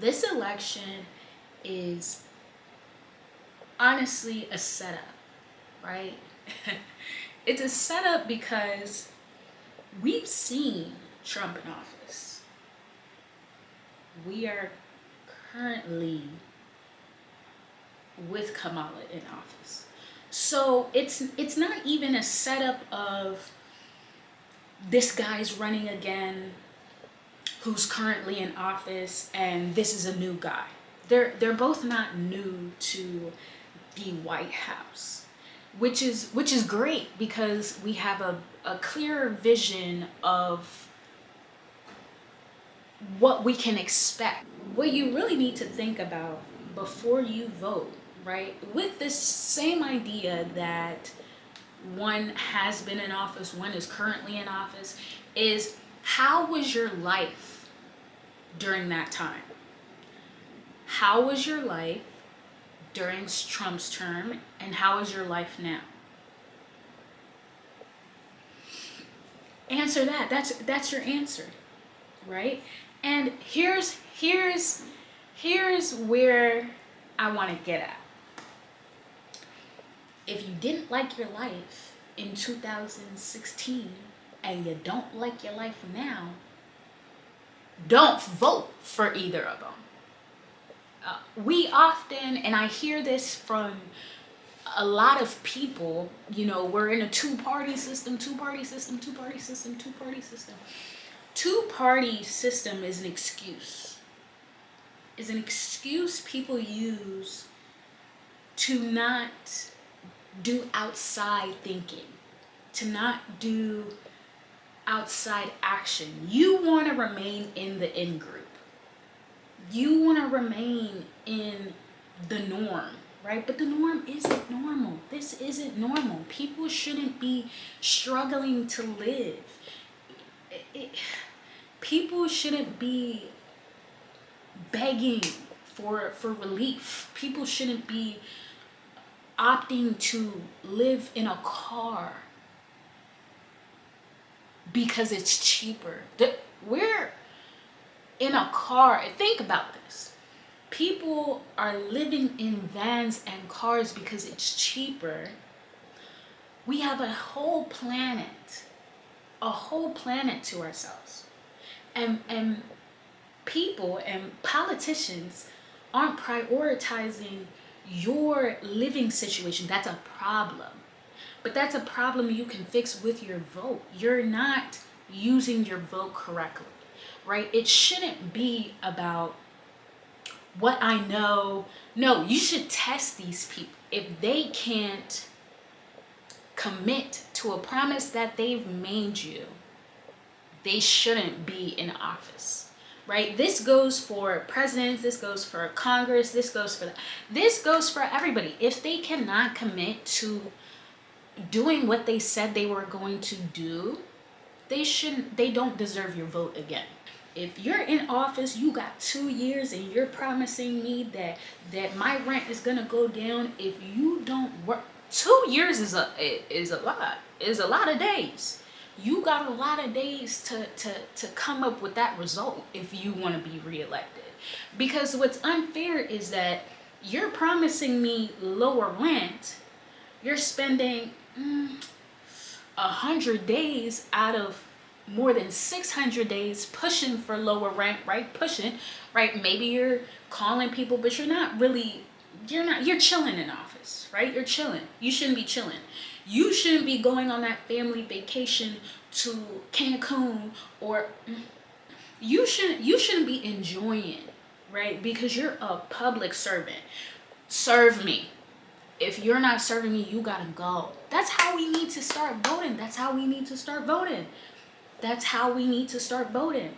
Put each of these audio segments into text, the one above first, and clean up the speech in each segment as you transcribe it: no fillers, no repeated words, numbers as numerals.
This election is honestly a setup, right? It's a setup because we've seen Trump in office. We are currently with Kamala in office. So it's not even a setup of this guy's running again who's currently in office and this is a new guy. They're both not new to the White House, which is great because we have a clearer vision of what we can expect. What you really need to think about before you vote, right? With this same idea that one has been in office, one is currently in office, is how was your life during that time? How was your life during Trump's term, and how is your life now? Answer that. That's your answer, right? And here's where I want to get at. If you didn't like your life in 2016 and you don't like your life now, don't vote for either of them. We often, and I hear this from a lot of people, we're in a two-party system. Two-party system is an excuse. Is an excuse people use to not do outside thinking, to not do outside action. You want to remain in the in group. You want to remain in the norm, right? But the norm isn't normal. This isn't normal. People shouldn't be struggling to live. People shouldn't be begging for relief. People shouldn't be opting to live in a car because it's cheaper. We're in a car. Think about this. People are living in vans and cars because it's cheaper. We have a whole planet to ourselves. And people and politicians aren't prioritizing your living situation. That's a problem. But that's a problem you can fix with your vote. You're not using your vote correctly, right? It shouldn't be about what I know. No, you should test these people. If they can't commit to a promise that they've made you, they shouldn't be in office, right? This goes for presidents, this goes for Congress, this goes for everybody. If they cannot commit to doing what they said they were going to do, they don't deserve your vote again. If you're in office, you got 2 years and you're promising me that my rent is gonna go down if you don't work. 2 years is a lot of days. You got a lot of days to come up with that result if you want to be reelected. Because what's unfair is that you're promising me lower rent. You're spending 100 days out of more than 600 days pushing for lower rent, right? Right? Maybe you're calling people, but you're chilling in office, right? You're chilling. You shouldn't be chilling. You shouldn't be going on that family vacation to Cancun, or you shouldn't be enjoying, right? Because you're a public servant. Serve me. If you're not serving me, you gotta go. That's how we need to start voting. That's how we need to start voting.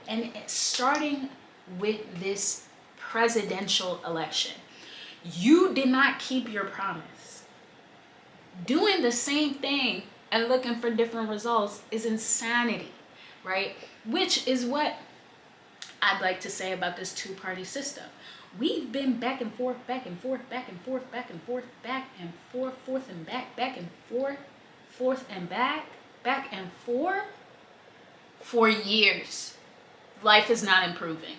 And it's starting with this presidential election. You did not keep your promise. Doing the same thing and looking for different results is insanity, right? Which is what I'd like to say about this two-party system. We've been back and forth, back and forth, back and forth, back and forth, back and forth, forth and back, back and forth, forth and back and forth for years. Life is not improving.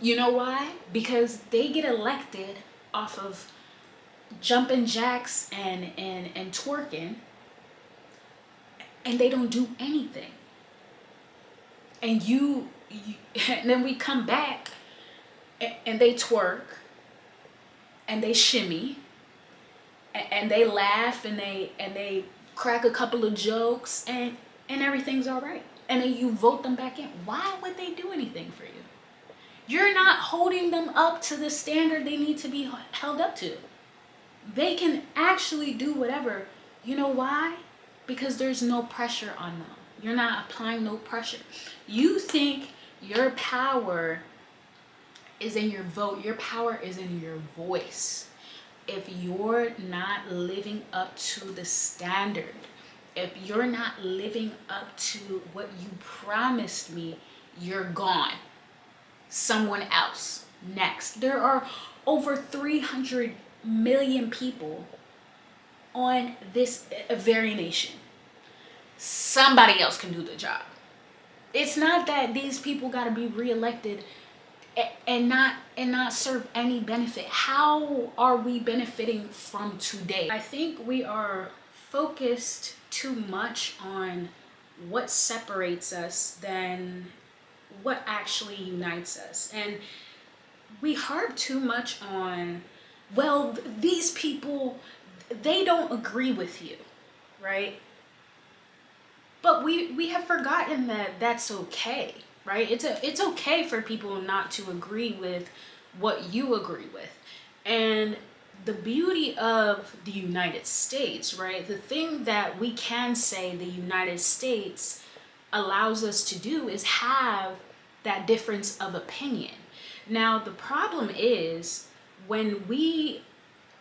You know why? Because they get elected off of jumping jacks and twerking, and they don't do anything. And and then we come back and they twerk and they shimmy and they laugh and they crack a couple of jokes and everything's all right. And then you vote them back in. Why would they do anything for you? You're not holding them up to the standard they need to be held up to. They can actually do whatever. You know why? Because there's no pressure on them. You're not applying no pressure. You think your power is in your vote. Your power is in your voice. If you're not living up to the standard, if you're not living up to what you promised me, you're gone. Someone else next. There are over 300 million people on this very nation. Somebody else can do the job. It's not that these people got to be reelected and not serve any benefit. How are we benefiting from today? I think we are focused too much on what separates us than what actually unites us. And we harp too much on, well, these people, they don't agree with you, right? But we have forgotten that that's okay, right? It's okay for people not to agree with what you agree with. And the beauty of the United States, right? The thing that we can say the United States allows us to do is have that difference of opinion. Now, the problem is when we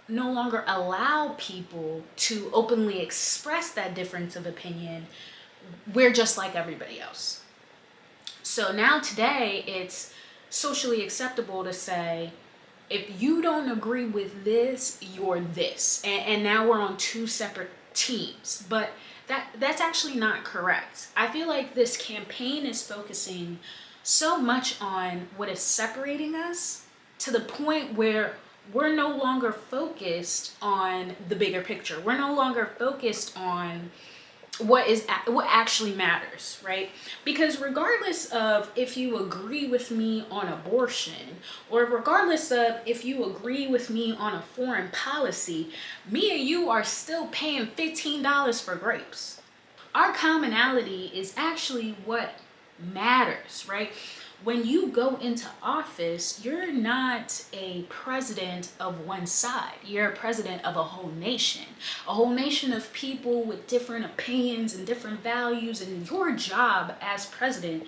no longer allow people to openly express that difference of opinion, we're just like everybody else. So now today it's socially acceptable to say, if you don't agree with this, you're this. And now we're on two separate teams. But that's actually not correct. I feel like this campaign is focusing so much on what is separating us to the point where we're no longer focused on the bigger picture. We're no longer focused on what actually matters, right? Because regardless of if you agree with me on abortion, or regardless of if you agree with me on a foreign policy, me and you are still paying $15 for grapes. Our commonality is actually what matters, right? When you go into office, you're not a president of one side. You're a president of a whole nation of people with different opinions and different values. And your job as president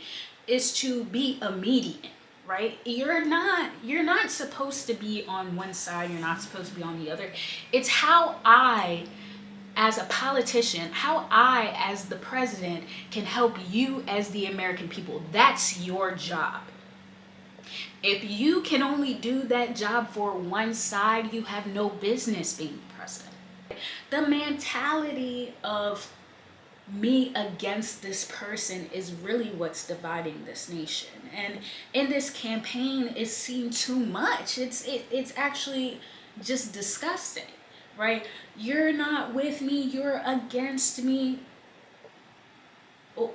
is to be a median, right? You're not supposed to be on one side. You're not supposed to be on the other. It's how I, as a politician, how I, as the president, can help you as the American people. That's your job. If you can only do that job for one side, you have no business being president. The mentality of me against this person is really what's dividing this nation. And in this campaign, it's seen too much. It's actually just disgusting. Right? You're not with me, you're against me. Oh,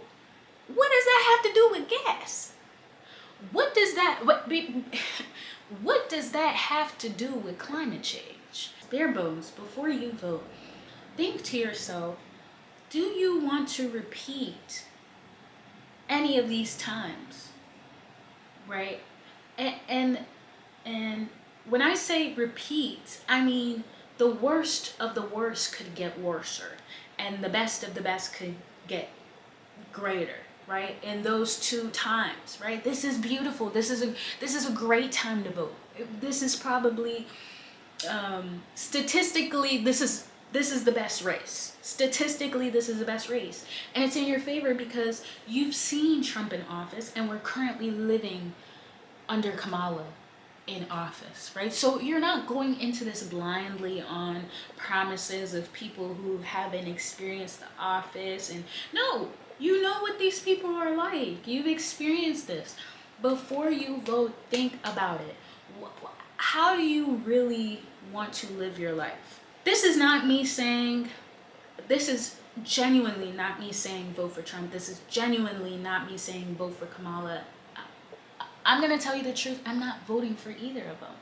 what does that have to do with gas? What does that have to do with climate change? Bare bones, before you vote, think to yourself, do you want to repeat any of these times? Right? And when I say repeat, I mean the worst of the worst could get worser, and the best of the best could get greater, right? In those two times, right? This is beautiful. This is a great time to vote. This is probably statistically this is the best race. Statistically, this is the best race, and it's in your favor because you've seen Trump in office, and we're currently living under Kamala in office, right? So you're not going into this blindly on promises of people who haven't experienced the office. And no, you know what these people are like. You've experienced this. Before you vote, think about it. How do you really want to live your life? This is not me saying, this is genuinely not me saying vote for Trump. This is genuinely not me saying vote for Kamala. I'm going to tell you the truth. I'm not voting for either of them.